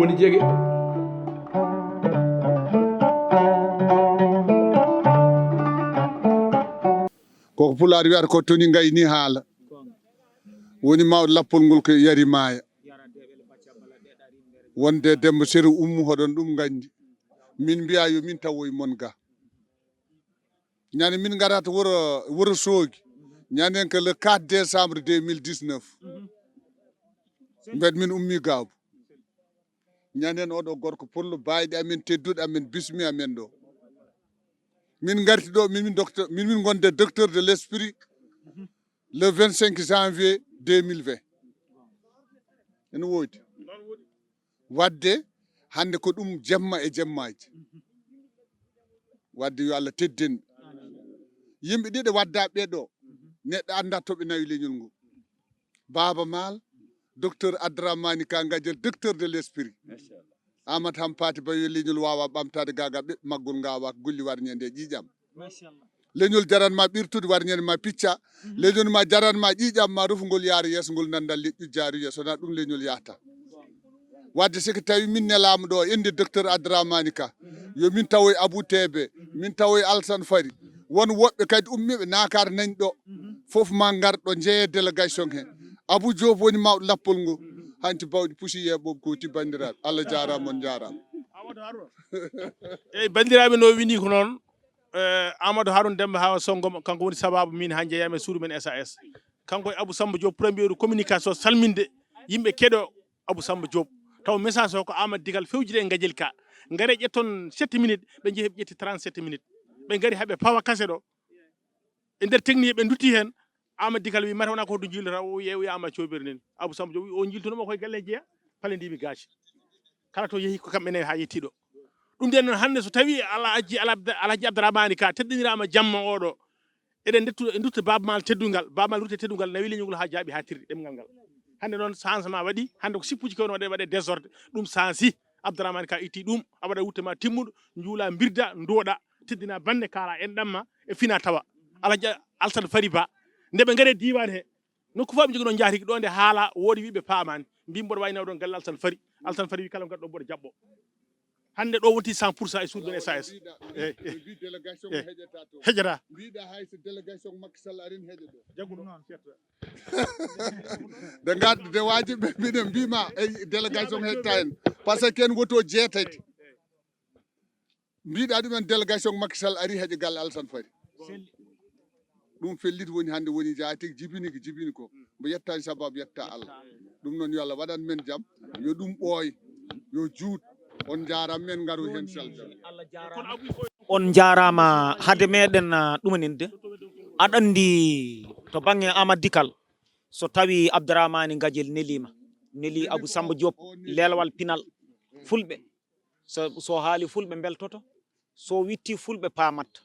woni jege koko pulaar wiyata ko toni gayni haala woni mawɗo lappol ngol ko yari maaya wonde Demba Séri ummu hoɗon ɗum gandi min mbiya yo min tawoye mon ga ñande min garata wuro Soogi ñanden que le 4 décembre 2019 mbeɗa min ummi Gaabu ñanden oɗo gorko pullo bayɗi amen tedduɗo amen bismi amen ɗo min garti ɗo min gonde docteur de l'esprit le 25 janvier 2020 ene woodi wadde hande ko ɗum jemma e jemmaji wadde yo Allah teddin yimɓe ɗiɗo wadda ɓeɗo neɗɗo anda toɓe nawi leñol ngol Baba Maal docteur Abdourahmani Ka Gadiel docteur de l'esprit Amadou Hampati Bayo leñol wawa ɓamtade gaga ɓe maggol gawa golli warñede ƴiƴam leñol jaranma ɓirtude warñede ma picca leñol ma jaranma ƴiƴam ma rufugol yaara yeeso ngol nandal leƴƴu jaaru yeeso na ɗum leñol yahata wadde siko tawi min nelama ɗo inde docteur Abdourahmani Ka yo min tawoye Abou Tebe min tawoye Alassane Fari won woɓɓe kadi ummiɓe nakar nani ɗo foof ma gar ɗo jeeye délégation he Abou Diop woni mawɗo lappol ngol hanti bawɗi puusi yeɓoɓe koti bandiraɓe Allah jarama on jarama eyyi bandiraɓe no wini ko noon Amadou Harouna Demba Hawa Songoma kanko woni sababu min ha jeeyami e suudu men SAS kanko e Abou Samba Diop premier communication salminde yimɓe keɗo Abou Samba Diop taw message o ko Amadou Digal fewjide e Gadiel Ka gaare ƴetton 7 minutes ɓe jeehi ɓe ƴetti 37 minutes ɓe gaari haaɓe pawa kase ɗo e nder technique ɓe dutti hen Amadou Digal wi mata wona ko hoto jillata o yeeyama coɓiri nani Abou Samba Diop wi o jiltunoma koye galle jeeya palendimi gaci kala to yeehi ko kamɓe nayyi ha yettiɗo ɗum nden noon hande so tawi Alhaji Abdourahmani Ka teddinirama jamma oɗo eɗen dutta Baba Maal teddungal Baba Maal rutte teddungal nawi leñol ngol ha jaaɓi ha tirɗi ɗemgal ngal hande noon changement waɗi hande ko sippuji kewno waɗe désordre ɗum changi Abdourahmani Ka itti ɗum a waɗa wutte ma timmuɗo juula birda ndoɗa teddina bande kala enɗamma e fina tawa Alhaji Alassane Fari Ba nde ɓe gaare diwan he nokku fof ɓe jogui ɗon jaatigi ɗo nde haala woodi wiɓe paamani mbi mboɗo wawi nawde ɗon galle Alassane Fari wi kala gaɗɗo mboɗo jaɓɓo hande ɗo wonti 100% e suudu men SAS heƴata mbiɗa hayso délégation Macky Sall arin heeƴa ɗo jaggu ɗum de gadde de wajiɓe mbiɗen mbima e délégation heddata hen par ce que ken woto jeetati mbiɗa ɗumen délégation Macky Sall ari heeƴa galle Alassane Fari ɗum felliti woni hande woni jaati jibini ko mbo yettani sababu yetta Allah ɗum noon yo Allah waɗan men jaam yo ɗum ɓooy yo juut on jaram men garu hen salta on jarama hade meɗen ɗumaninde aɗa andi to banggue Amadou Dikal so tawi Abdourahmani Gadiel neeli Abou Samba Diop lelwal pinal fulɓe so haali fulɓe beltoto so witti fulɓe pamatta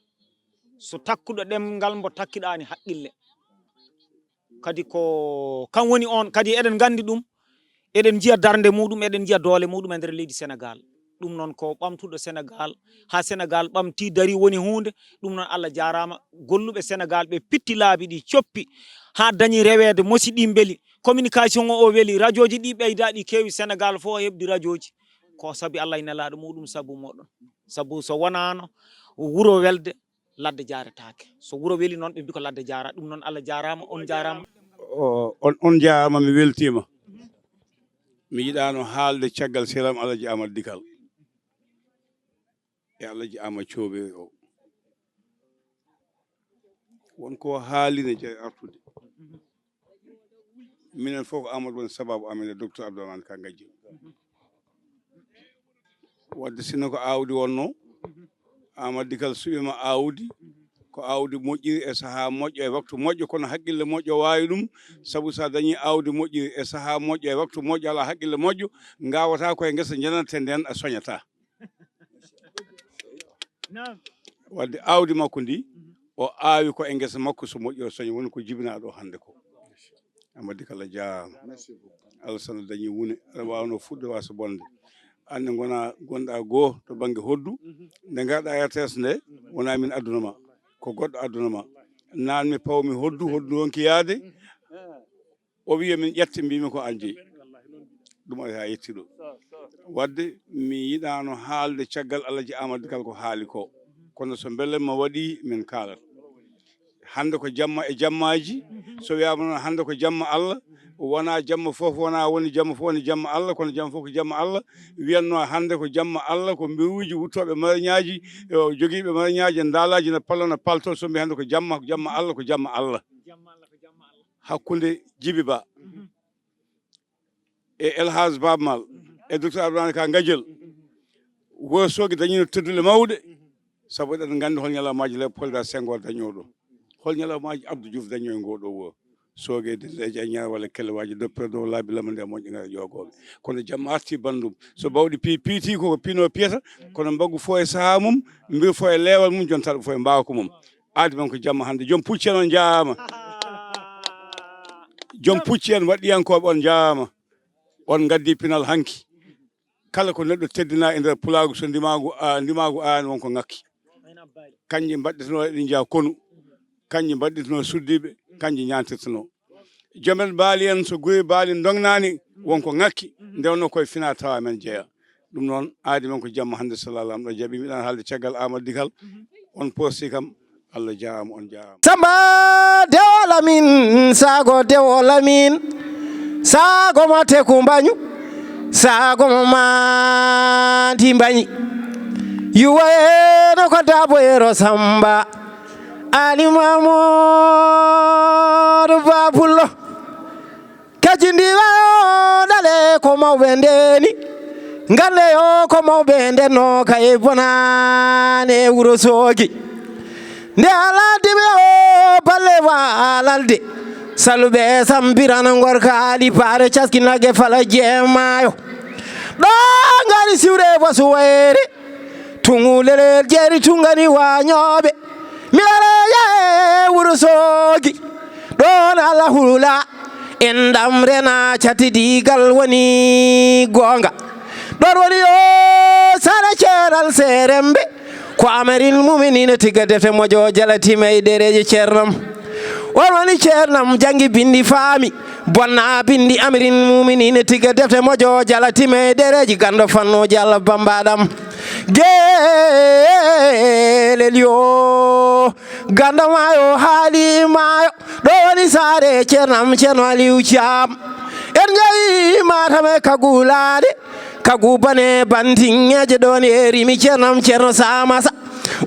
so takkuɗo ɗemgal mbo takkiɗani haqqille kadi ko kan woni on kadi eɗen gandi ɗum eɗen jiya darde muɗum eɗen jiya doole muɗum e nder leydi Sénégal ɗum noon ko ɓamtuɗo Sénégal ha Sénégal ɓamti dari woni hunde ɗum noon Allah jarama golluɓe Sénégal ɓe pitti laabi ɗi coppi ha dañi rewede mosiɗi beeli communication o weeli radio ji ɗi ɓeydaɗi kewi Sénégal fo hebdi radio ji ko saabi Allah e nelaɗo muɗum saabu moɗon saabu so wonano wuro welde ladde jaretake so wuro weeli noon ɓe mbi ko ladde jara ɗum noon Allah jarama on jarama on jarama mi weltima mi yiɗano haalde caggal selam Alhaji Amadou Dikal e Alhaji Ama Coɓe o wonko haaline je artude minen fof Amadou woni sababu amen e docteur Abdourahmani Ka Gadiel wadde sinno ko aawdi wonno Amadou Dikal suɓima aawdi ko aawdi moƴƴiri e sahaa moƴƴo e waktu moƴƴo kono haqqille moƴƴo waawi ɗum sabu so a dañii aawdi moƴƴiri e sahaa moƴƴo e waktu moƴƴo alaa haqqille moƴƴo ngaawata koye ngesa janante nden a soñataa wadde aawdi makko ndi o aawi ko e ngesa makko so moƴƴi o soña woni ko jibinaa ɗo hannde ko Amadou Dikal a jaaraama Allah sana dañii wune aɗa waawno fuɗde waasa bonde annde gonɗaa goo to baŋnge hoddu nde ngarɗaa RTS nde wonaa min adduna ma ko goɗɗo adduna ma naan mi pawmi hoddu wonki yaade o wiya min ƴette mbimi ko an jeyi ɗum ata yetti ɗo wadde mi yiɗano haalde caggal Alaji Amadou Dikal ko haali ko kono so belemma waɗi min kaalat hande ko jamma e jammaji so wiyama noon hande ko jamma Allah wona jamma fof wona woni jamma fof woni jamma Allah kono jamma fof ko jamma Allah wiyanno hande ko jamma Allah ko mbiruji wuttoɓe mariñaji joguiɓe mariñaji ndaalaji ne palla no palto so mbi hande ko jamma Allah ko jamma Allah hakkude Djiby Ba e Elhaj Baba Mal e docteur Abdourahmane Ka Gadiel Wourossogui dañino teddule mawɗe sabu eɗen gandi hol ñalawmaji Léopold Senghor dañoɗo hol ñalawmaji Abdou Diouf daño e ngoɗo wuro Sogé dilleji a ñaar walla kellewaji doppere dow laabi lamande moƴƴi ngara jogoɓe kono jamma arti bandum so bawɗi piiti koko pino piyata kono mbaggu fo e saaha mum mbir fo e leewal mum jon taɗa fo e mbawko mum aadi men ko jamma hande joom pucci en on jaama joom pucci en waɗɗiyankoɓe on jaama on gaddi pinal hanki kala ko neɗɗo teddina e nder pulagu so ndimagu ani wonko ngakki kanƴi mbaɗɗitano eɗi jaa konu kanƴi mbaɗɗitano suddiɓe kanƴi ñantirtano joomen baali en so guri baali dongnani wonko ngakki ndewno koye fina tawa men jeeya ɗum noon aadi men ko jamma hande sallallah ɗo jaaɓi miɗan haalde caggal Amadou Dikal on posti kam Allah jaarama on jaarama samba dewola min sago dewola min sago mo teku mbañu sago mo mati mbañi yuwayeno ko daboyero samba Ali Mamadou Babullo kajindiwayo dale ko mawɓe ndeni ngande yo ko mawɓe ndenno kaye bonane Wourossogui nde aladiɓe o balle walalde saluɓe sambirana gorka ali paare caskinage fala jeemayo ɗo ngari siwre wasu wayre tungulelel jeeri tungani wañoɓe mi areye Wourossogui ɗon Allah hula en ɗamrena catidigal woni gonga ɗon woni yo sara ceeral serembe ko amaril muminina tigga defte moƴo jalatime e ɗereji ceernam on woni ceernam jangi bindi faami bonna bindi amirin muminina tigga defte moƴo jalatime e ɗereji gando fannoji Allah bambaɗam gelel yo gandamayo haali mayo ɗo woni saare ceernam ceerno Aliou Thiam en jawi matame kagulade kagu bane bantinŋeje ɗon e rimi ceernam ceerno Samassa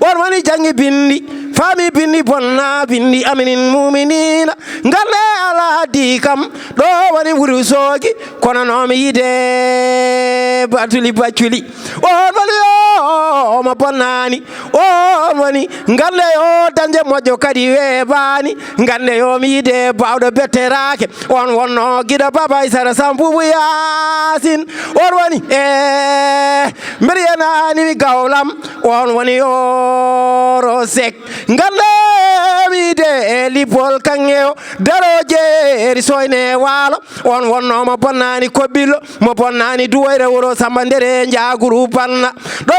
on woni jangi bindi faami bindi bonna bindi aminin muminina ngarde aladi kam ɗo woni Wourossogui kono nomi yide batuli bacculi on woni yo mo bonnani on woni ngarde yo dañde moƴƴo kadi weɓani ngande yo mi yide bawɗo betterake on wonno guiɗo Baba Aissata Samboubou Yacine on woni mbeɗa yenanimi gawlam on woni Yoro Seck ngande mi yide Lipol Kanŋe o daroje soyne waalo on wonno mo bonnani Kobbillo mo bonnani Duwoyre Wuro Samba ndere jaguru banna ɗo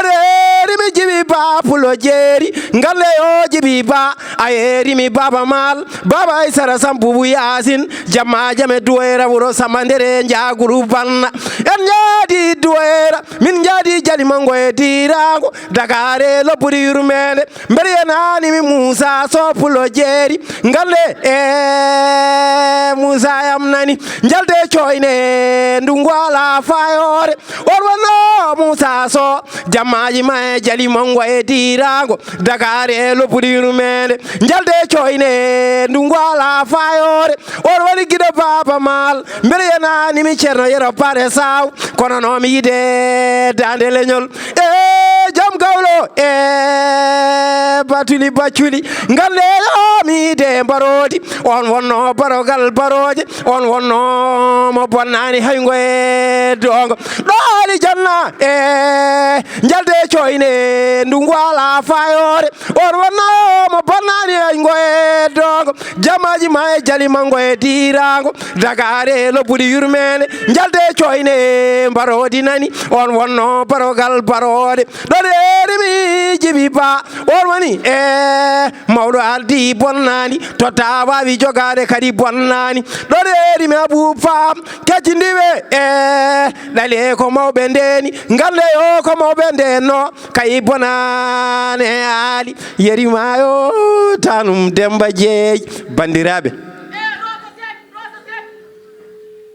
rimi Djiby Ba pulo jeeri ngande yo Djiby Ba a yerimi Baba Mal Baba Aissata Samboubou Yacine jamma jame Duwoyre Wuro Samba ndere jaguru banna en jaadi Duwoyre min jaadi jalimango e dirago Dakar e lobbuɗi yurmede mbeɗa yenanimi Moussa Sow pulo jeeri leeri ngalle Moussa yam nani jalde coyne ndungu ala fayore on wonno Moussa so jammaji ma e jali mango e dirago Dakar e loppuɗiru mede jalde coyne ndungu ala fayore on woni guiɗo Baba Mal mbeɗa yenani mi ceerno yero pare saw kono no mi yide dande leñol jam gawlo batuli bacculi ngalle mi de barodi on wonno barogal baroje on wonno mo bonnani haygo e dongo ɗooli janna jalde coyne ndungu ala fayore on wonno mo bonnani haygo e dongo jamaji ma e jali mango e dirago Dakar e loppuɗi yurmene jalde coyne barodi nani on wonno barogal barode ɗon erimi jibi ba on woni mawɗo aldi bonnani totta wawi jogade kadi bonnani ɗon erimi Abou Pam keccindiɓe ɗale ko mawɓe ndeni ngalle o ko mawɓe ndenno kay bonane ali yerimayo tanum Demba Jeeyi bandiraɓe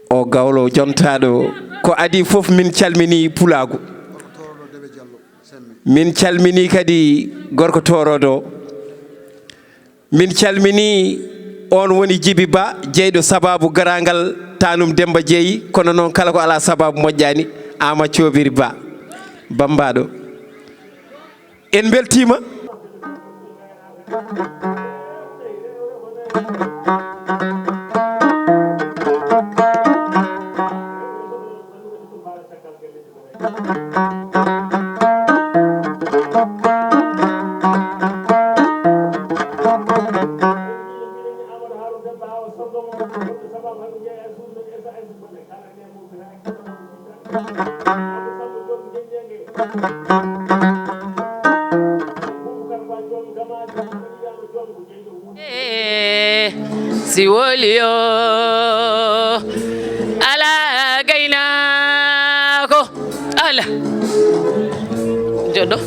o gawlo jontaɗo ko adi fof min calmini pulago min calmini kadi gorko torodo min calmini on woni Djiby Ba jeyɗo sababu garangal tanum Demba Jeeyi kono noon kala ko ala sababu moƴƴani Ama Thioubiri Ba bambaɗo en beltima si wolio ala gaynako ala joɗɗo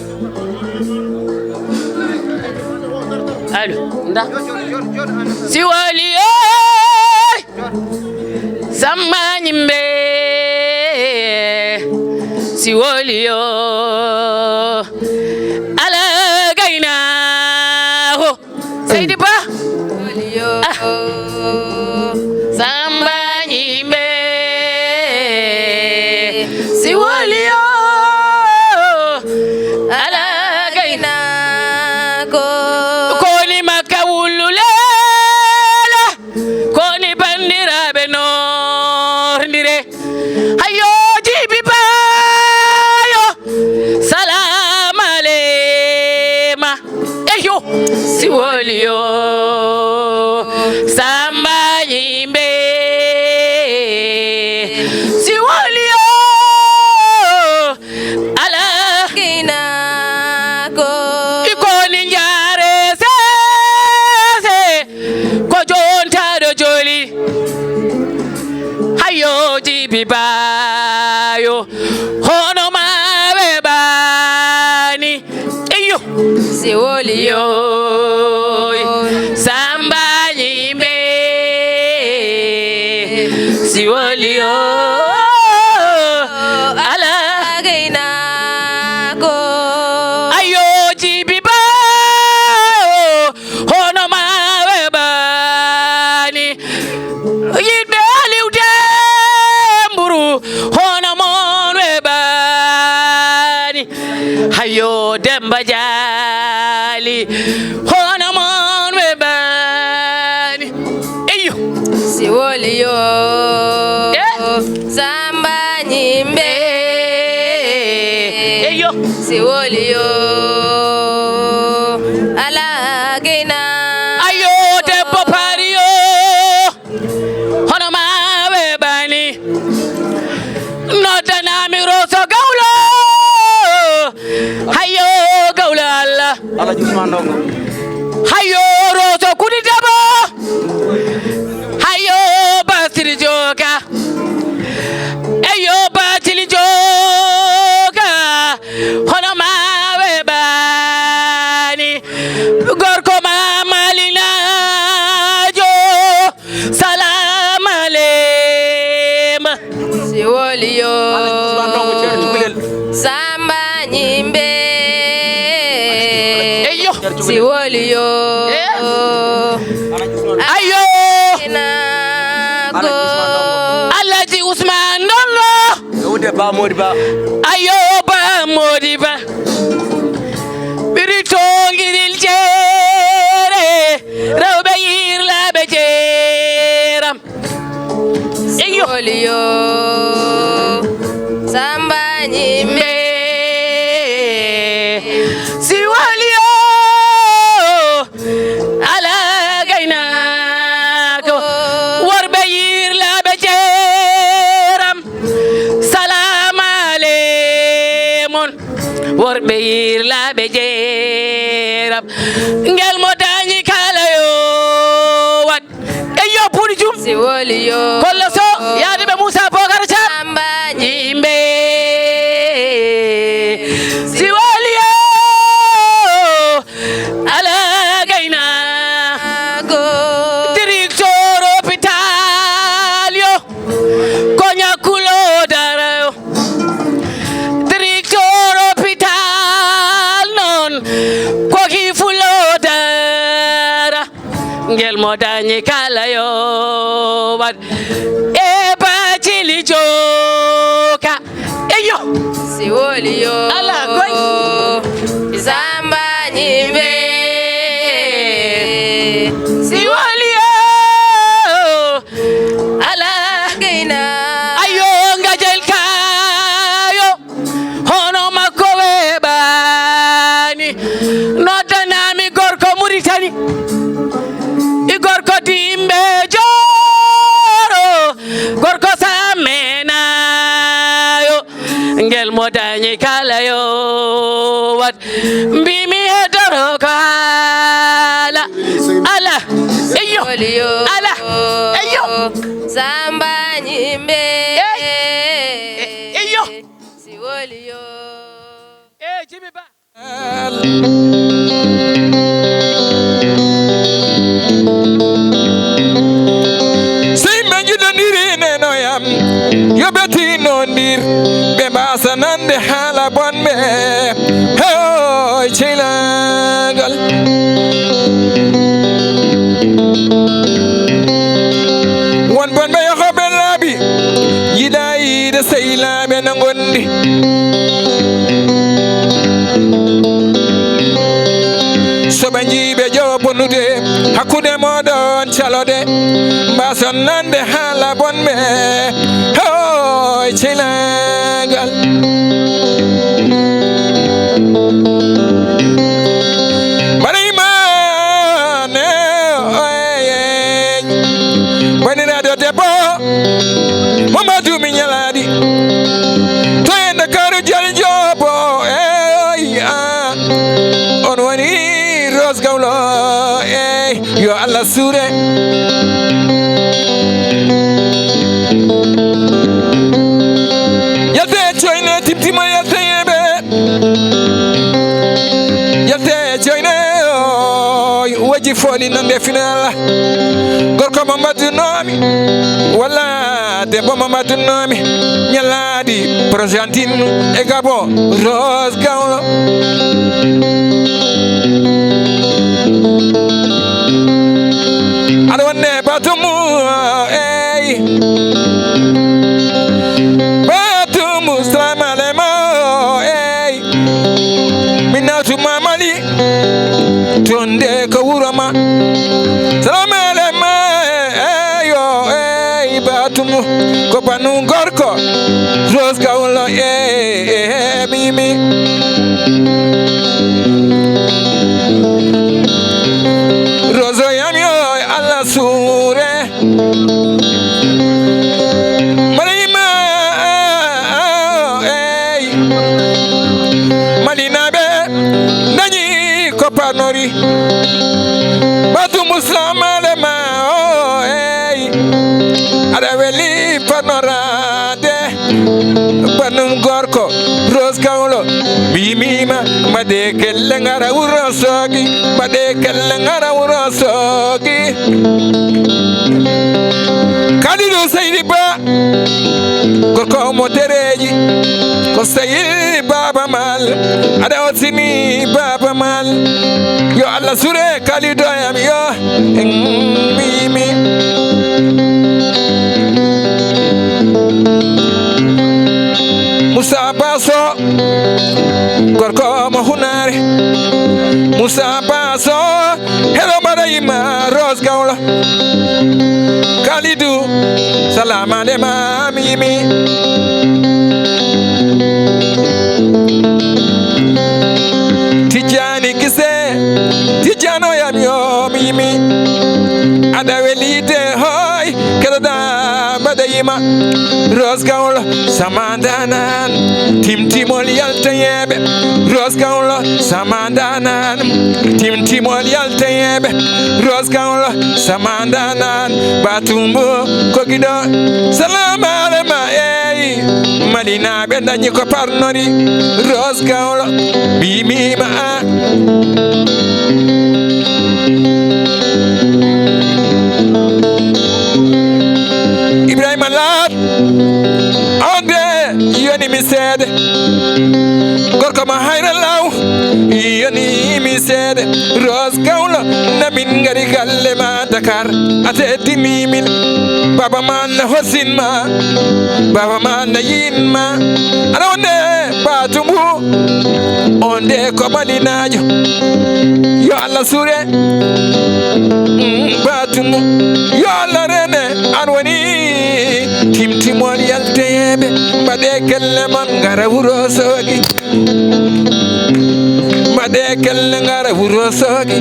alo nda si wolio samma ñimɓe si wolio ala gaynako Seydi Ba samba ñimɓe si wolio ala gaynako koni makka wullulela koni bandiraɓe nordire hayo Djiby Bayo salam aleyma eyo si wolio samba ñimɓe si wolio ala gaynako ikoni jaare sese ko jontaɗo joli hayo Djiby Bayo hono maɓe bani iyo si wolio samba ñimɓe si wolio ala gaynako ayo Djiby Bayo hono maɓe bani yiɗɓe aliwde mburu hono mon ɓe bani hayo Demba Diali hono mon ɓe bani eyo si wolio samba ñimɓe eyo si wolio ala gayna ayo debbo pariyo hono maɓe bani noddanami Rosso Gawlo hayo Gawlo Allah hayo Rosso Kudi Dabo hayo Basiri Joka eyo Basiri Joka hono maɓe bani gorko ma Malina nyimbe eyo si woliyo ayo nago Alhaji Usman Ndongo ayo ba modiba birito ngiril jere rewbe yirla be jeram eyo woliyo samba nyimbe si waliyo ala gaynako worbe yirla be jeram salam alemon worbe yirla be jeram ngel mo dañi kala yo wat eyo puri jum si woliyo kolla so yaade be Moussa Bocar Thiam samba yimɓe si waliyo ala gaynako directeur hôpital yo ko ñakkulo dara yo directeur hôpital noon ko kifulo dara ngel mo dañi kala yo wat e Bathily Joka eyo si woliyo Ala goy. samba nyimbe si waliyo ala gaina ayo ngajel kayo hono makko weɓani noddanami gorko Mauritanie i gorko dimɓe joro gorko sammenayo ngel mo dañi kala yo wat mbimi hedoro ko haala ala eyo woliyo ala eyo samba nyimbe eyo si woliyo Jimmy Ba Simbe judondiri neno yam yobeti nondir be basanande hala bonbe hey chilangal won bonbe yobe labi yidai de seylabe nangondi sobanjibe jobonude hakude modon chalode bason nande hala bonbe hoy chilangal marima ne oye bani radio debo Mamadou Mignaladi to en Dakaru jal jobo on woni Rose Gawlo yo Allah sure yalte joyne timtima yalte yebe yalte joyne waji foli nande final gorko Mamadou nomi wala debbo Mamadou nomi Mignaladi Argentine e Gabon Rose Gawlo aɗa wonde batumu batumu salamu aleyma min nawtuma Mali tonde ko wuroma salamu aleyma batumu ko banu gorko Rose Gawlo mimi Rozo yami Allah sure Marima Malina be nani ko panori batu muslamale ma ada weli panorade banum gorko Rose Gawlo bimima made kelle ngara urosogi made kelle ngara urosogi kadido Seydi Ba gorko mo dereji ko Seydi Ba Baba Mal ada otini Baba Mal yo Allah sure kalido yam yo mimi Musa Baso gorko mo hunare Musa Baso hello Marayima Rose Gawlo Kalidu salama de ma mimi Tijani kise Tijano yam yo mimi ada welite hoy kada Marayima Rose Gawlo samandanan timtimol yaltayebe Rose Gawlo samandanan timtimol yaltayebe Rose Gawlo samandanan batumbo kogido salama alema Madina benda nyiko parnori Rose Gawlo bimi ma Ibrahim Lat Ode yoni mi said gorko ma hayra law yoni mi said Rose Gawlo na min ngari galle ma Dakar ate dimimil baba man hosin ma baba man yin ma ana onde batumu onde ko madinajo yo Allah sure batumu yo Allah rene anwani timtimol yaltebe mbade kelle man ngara wuro sogi mbade kelle ngara wuro sogi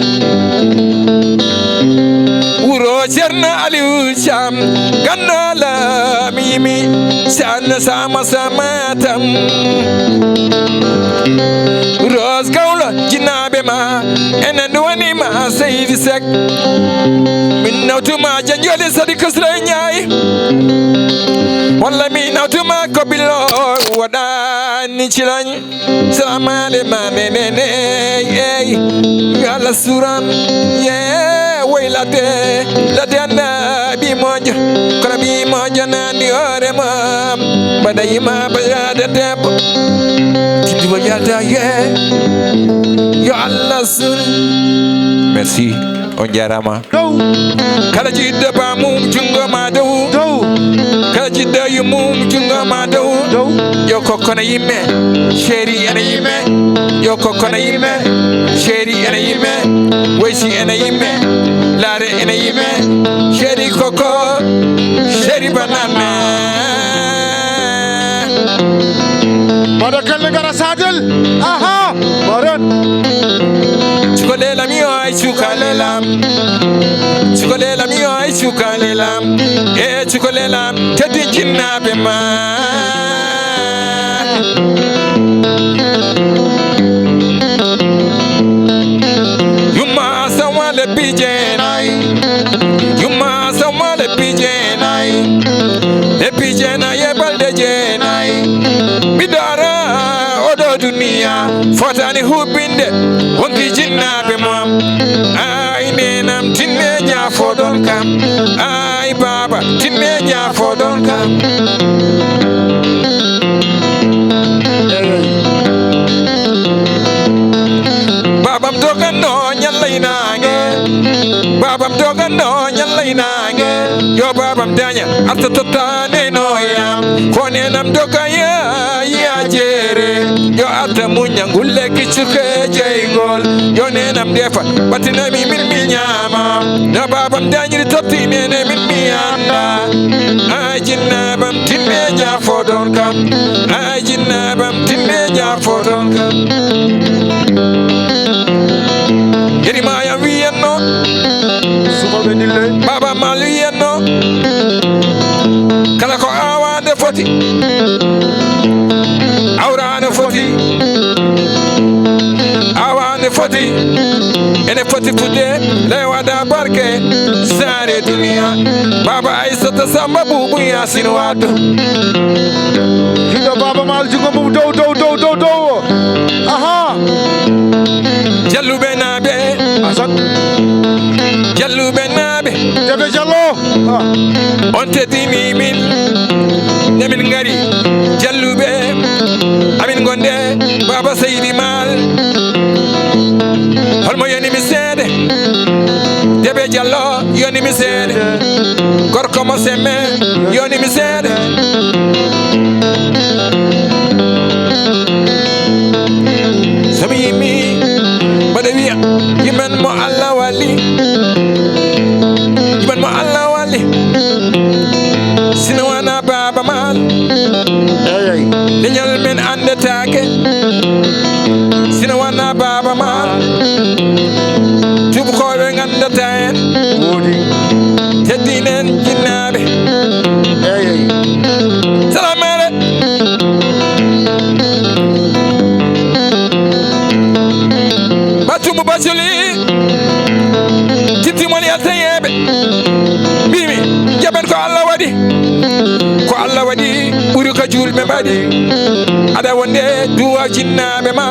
wuro Cerno Aliou Cham gannola mimi sanna sama samatam Rose Gawlo jinabe ma enen woni ma Seydi Seck min nawtuma janjole sadi kasra nyaay walla mi nawtuma ko billo wadani cilañ salamale ma menene yalla suran ye waylate la denda bi mojo kono bi mojo nani ore ma badayima bayada debbo tidiwo yalta ye yo Allah sur merci on jarama kala jidda ba mum jungo ma dow kala jidda yu mum jungo ma dow yo kokona yimme chéri ene yimme yo kokona yimme chéri ene yimme waysi ene yimme laare ene yimme chéri koko chéri banana Mada kalle gara sadel aha maran Chukolela mio ay chukolelam Chukolela mio ay chukolelam chukolelam tedi jinna be ma Yuma sawale pijenai Yuma sawale pijenai Le pijenai e balde jenai Bidara odo dunia fotani hubinde wonki jinnabe mom ay nenam tinne nya fodon kam ay baba tinne nya fodon kam babam dogando nyalainange babam dogando nyalainange yo babam danya atatane no yam konenam dogaya ya jere yo ata munya ngulle kichuke jeygol yo nenam defa batina mi min mi nyama na babam danyri topti nene min mi anda ajinna bam tinne nya fodon kam ajinna bam tinne nya fodon kam yeri maya wiyenno suba benille baba mal wiyenno kala ko awande foti awrane foti awane foti ene foti fude lewada barke sare dunia baba aisata samba bubu yasin wado Hido baba mal jungo mum dow aha jallu benabe asan jallu benabe debe jallo on tedini min nemin ngari jallube amin gonde Baba Seydi Mal holmo yoni mi seede Debe Diallo yoni mi seede gorko mo semme yoni mi seede sami yimi bada wiya yimen mo Allah wali yimen mo Allah wali sino wana Baba Mal leñal men andetake sino wana Baba Mal tubukoɓe gandata en teddinen jinnaɓe salamale batumu basuli tittimol yaltayeɓe mbimi jaɓen ko Allah waɗi ko Allah waɗi ɓuri ko julɓe mbaɗi aɗa wonde duwa jinnaɓe ma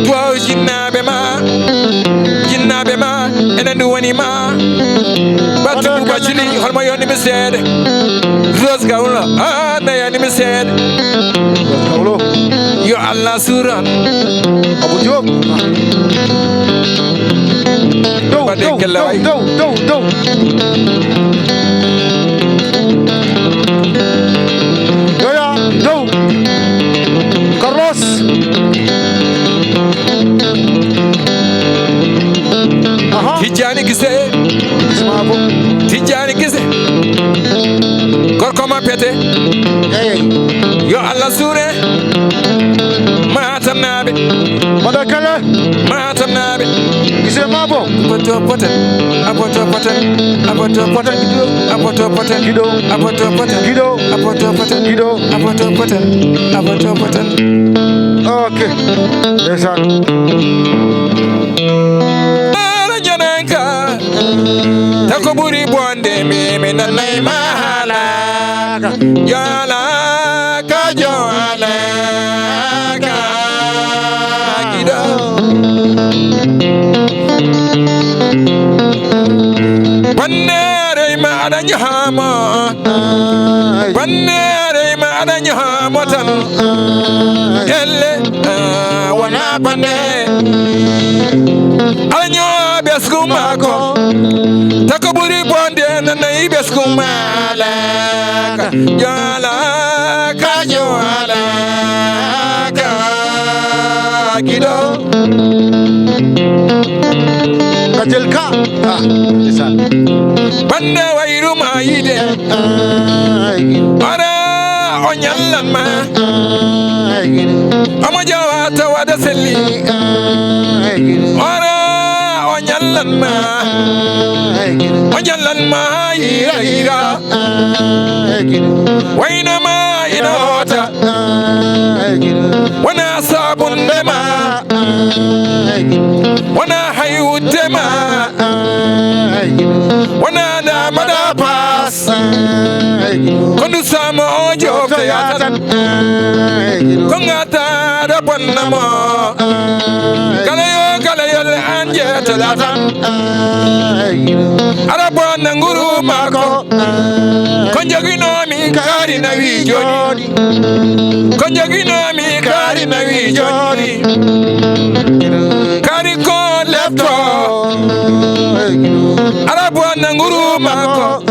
duwa jinnaɓe ma jinnaɓe ma enen ndu woni ma battumu bacili holmo yonnimi seede Rose Gawlo na yannimi seede yo Allah suran Abou Diop dow yoya dow Carlos Tijjani Gise Tijjani Gise gorko ma pete yo Allah sure Matam naɓe Mada kala Matam naɓe Gise mabo Apoto poten Apoto poten Apoto poten Apoto poten Gido Apoto poten Gido Apoto poten Gido Apoto poten Apoto poten Okay Desan Jananka Tako buri bonde me nanay mahala Yala ka joala ka Gido Banere ma adanya hama Banere ma adanya hama tan Elle wana bande Alanyo beskumako Takaburi bonde nanay beskumala Yala ka joala ka Gido Kajelka Desan Bande wayru ma yide Ara onyalan ma Amajawa tawada selli Ara onyalan ma ira Waina ma inota Wana sabun dema Wana hayu dema Wana da madapas Kondu sama ojo kayatan Kongata da panamo Kalayo le anje telatan Arabo nanguru mako Konjagino mi kari na wijoni Konjagino mi kari na wijoni Kari ko lefto Arabo nanguru mako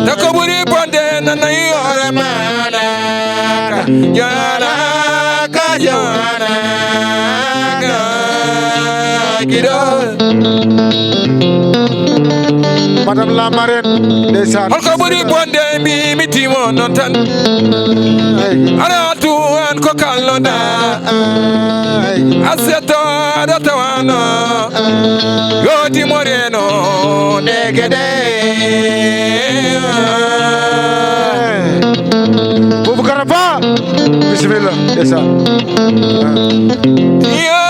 Takoburi bonde na yore manaka Yana ka yana ka Gido Madame la marraine Desan Holko buri bonde mi timo non tan Ara tu an ko kalloda Aseto da tawano Yoti moreno negede Boubou Karaba Bismillah Desan Yo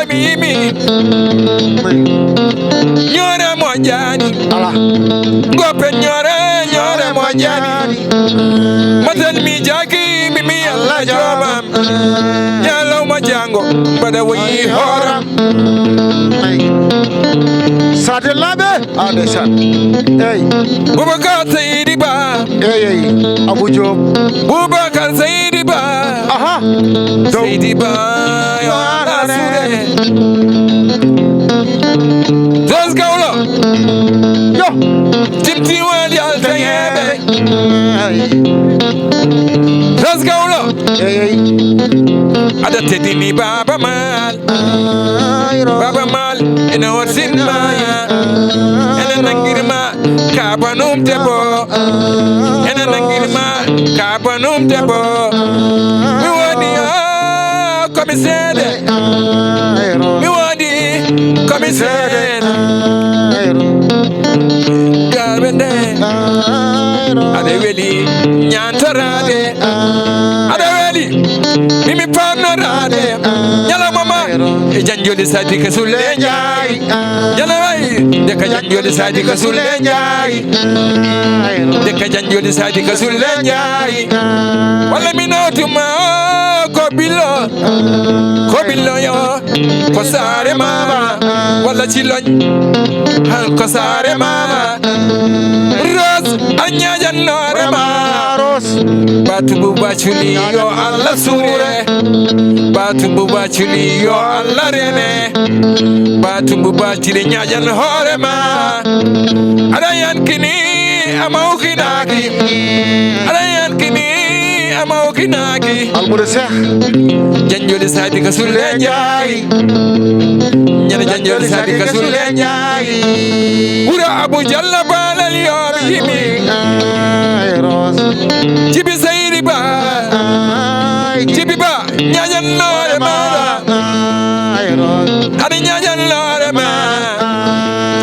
mimi Nyore mojani Allah Gope nyore mojani Matan mi jaki mimi Allah jobam Yalo majango bada wayi horam Sade labe Desan Hey Boubacar Seydi Ba Hey Abou Diop Boubacar Seydi Ba Aha Seydi Ba yo ala sure Dos Gawlo yo Timti wali al tayebe Dos Gawlo Ada tedini Baba Mal Baba Mal ina wasin maya ina nangirma kabanum tebo ina nangirma kabanum tebo mi wadi komisede mi wadi komisede garbende ade weli nyantarade ade weli mimi pamnorade nyala mama e janjoli sadi ka sulle njaay nyala way de ka janjoli sadi ka sulle njaay de ka janjoli sadi ka sulle njaay wala minotuma ko bilo yo ko sare mama wala ci loñ ko sare mama ros anya jannore ma ros batu bu bachuli yo alla sure batu bu bachuli yo alla rene batu bu bachili nyajan hore ma ada yankini amaukinaki ada yankini amaukinaki almude cheikh janjoli sadi ka sulle njaay nyana janjoli sadi ka sulle njaay ura abu jalla balal yomi yimi jibi sayri ba jibi ba nyajan nore ma ani nyajan nore ma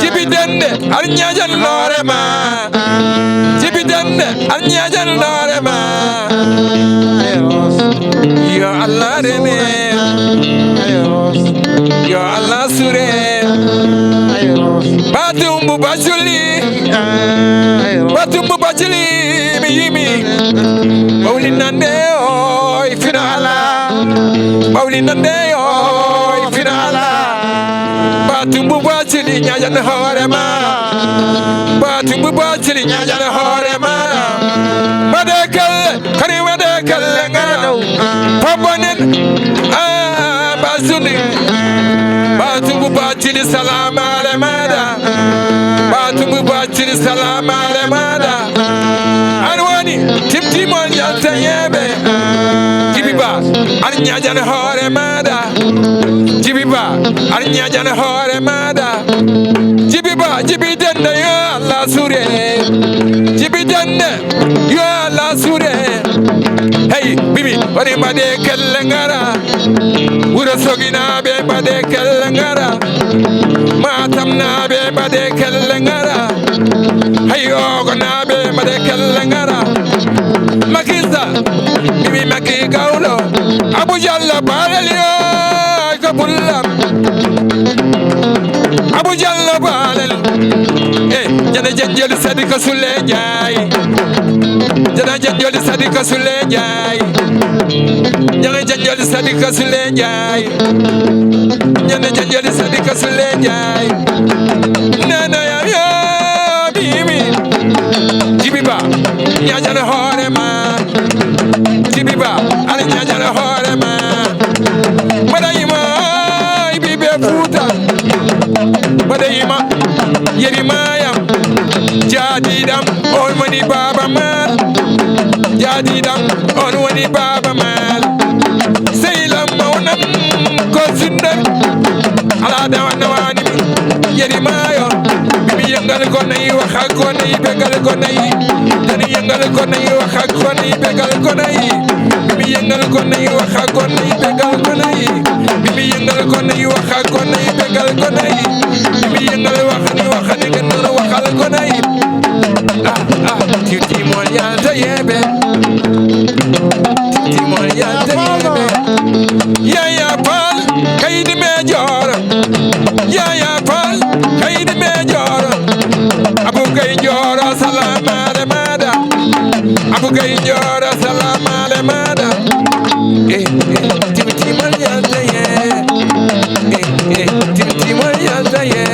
jibi dende ani nyajan nore ma jibi dende ani nyajan nore ma ya Allah rene ya Allah sure batumbu bachuli mi yimi mawlinande oy finala mawlinande oy finala batumbu bachuli nyajan horema batumbu bachuli nyajan horema madekal kari madekal ngaro pabonen bazuni batumbu bachuli salama alemada batumbu bachuli salama alemada anwani timtimon yantayebe jibiba arnyajan hore mada jibiba arnyajan hore mada jibiba jibidende yo Allah sure jibidende yo Allah sure hey bibi wari made kellengara wuro sogina be bade kellengara matam na be bade kellengara hayo gona be bade kellengara makiza bibi maki gawlo abu jalla balaliyo kabulam abu jalla balal jana janjoli sadika sulle njaay jana janjoli sadika sulle njaay jana janjoli sadika sulle njaay jana janjoli sadika sulle njaay nana ya bibi jibiba nyajana hore ma jibiba ani nyajana hore ma madayima bibe futa madayima yerimayam jadidam on woni baba mal jadidam on woni baba mal seylam mawnam ko sindar ala dawana wani yerimayo bibi yangal ko nayi waxa ko nayi begal ko nayi dani yangal ko nayi waxa ko nayi begal ko nayi bibi yangal ko nayi waxa ko nayi begal ko nayi bibi yangal ko nayi waxa ko nayi begal ko nayi bibi yangal waxa ni ngeen waxal ko nayi titi mo yanta yebe titi mo yanta yebe ya pal kaydi me jor ya pal kaydi me jor abu kay jor salama le mada abu kay jor salama le mada titi mo yanta ye titi mo yanta ye